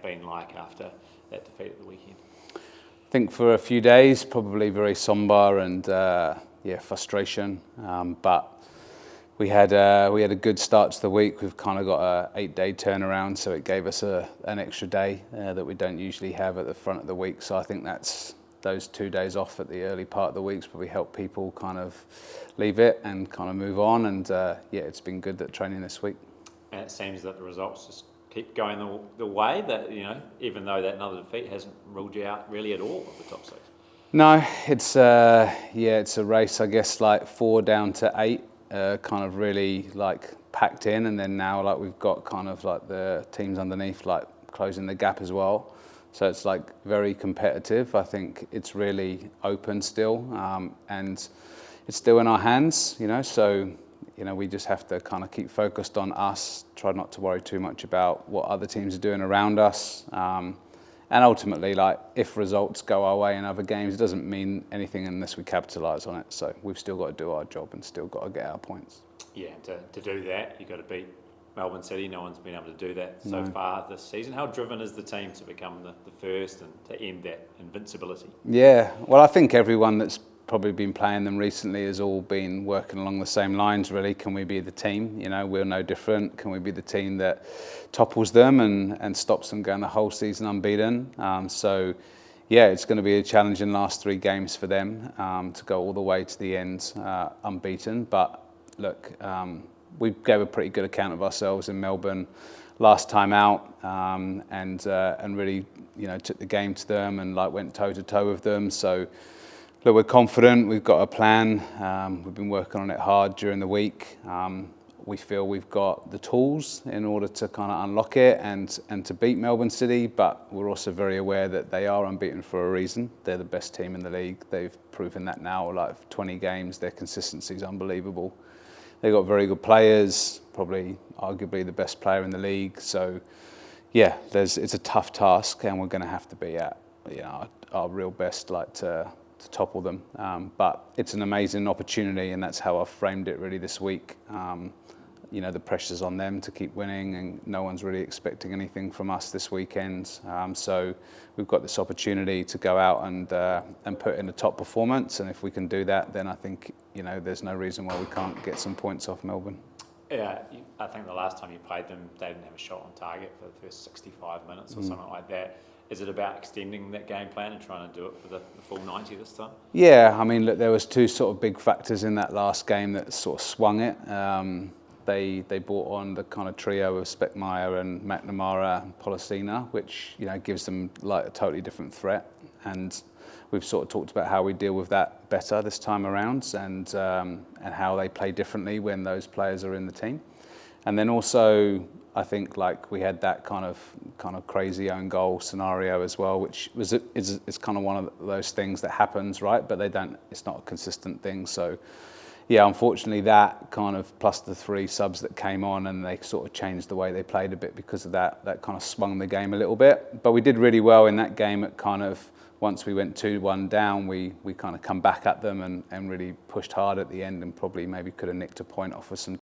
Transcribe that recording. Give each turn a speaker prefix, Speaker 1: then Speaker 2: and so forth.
Speaker 1: camp been like after that defeat at the weekend?
Speaker 2: I think for a few days, probably very sombre and frustration. But we had a good start to the week. We've kind of got a 8-day turnaround, so it gave us an extra day that we don't usually have at the front of the week. So I think those 2 days off at the early part of the week's probably helped people kind of leave it and kind of move on. And it's been good that training this week.
Speaker 1: And it seems that the results just keep going the way that, even though that another defeat hasn't ruled you out really at all of the top 6.
Speaker 2: No, it's a race, I guess, like 4 down to 8, kind of really like packed in, and then now like we've got kind of like the teams underneath like closing the gap as well. So it's like very competitive. I think it's really open still, and it's still in our hands, so. We just have to kind of keep focused on us, try not to worry too much about what other teams are doing around us. And ultimately, like, if results go our way in other games, it doesn't mean anything unless we capitalise on it. So we've still got to do our job and still got to get our points.
Speaker 1: Yeah, to do that, you've got to beat Melbourne City. No one's been able to do that so far this season. How driven is the team to become the first and to end that invincibility? Yeah,
Speaker 2: well, I think everyone that's probably been playing them recently has all been working along the same lines, really. Can we be the team? We're no different. Can we be the team that topples them and stops them going the whole season unbeaten? It's going to be a challenging last 3 games for them to go all the way to the end unbeaten. But look, we gave a pretty good account of ourselves in Melbourne last time out, and really, took the game to them and like went toe to toe with them. So. Look, we're confident, we've got a plan, we've been working on it hard during the week. We feel we've got the tools in order to kind of unlock it and to beat Melbourne City, but we're also very aware that they are unbeaten for a reason. They're the best team in the league. They've proven that now, like 20 games, their consistency is unbelievable. They've got very good players, probably arguably the best player in the league. So yeah, it's a tough task, and we're going to have to be at our real best, like to topple them, but it's an amazing opportunity, and that's how I've framed it really this week. The pressure's on them to keep winning, and no one's really expecting anything from us this weekend. So we've got this opportunity to go out and put in a top performance, and if we can do that, then I think there's no reason why we can't get some points off Melbourne.
Speaker 1: Yeah, I think the last time you played them, they didn't have a shot on target for the first 65 minutes or something like that. Is it about extending that game plan and trying to do it for the full 90 this time? Yeah,
Speaker 2: I mean, look, there was 2 sort of big factors in that last game that sort of swung it. They brought on the kind of trio of Speckmeyer and McNamara and Pollicina, which gives them like a totally different threat. And we've sort of talked about how we deal with that better this time around, and how they play differently when those players are in the team. And then also, I think like we had that kind of crazy own goal scenario as well, which is kind of one of those things that happens, right? But it's not a consistent thing. So yeah, unfortunately that kind of, plus the 3 subs that came on, and they sort of changed the way they played a bit because of that kind of swung the game a little bit. But we did really well in that game at kind of, once we went 2-1 down, we kind of come back at them and really pushed hard at the end, and probably maybe could have nicked a point off with some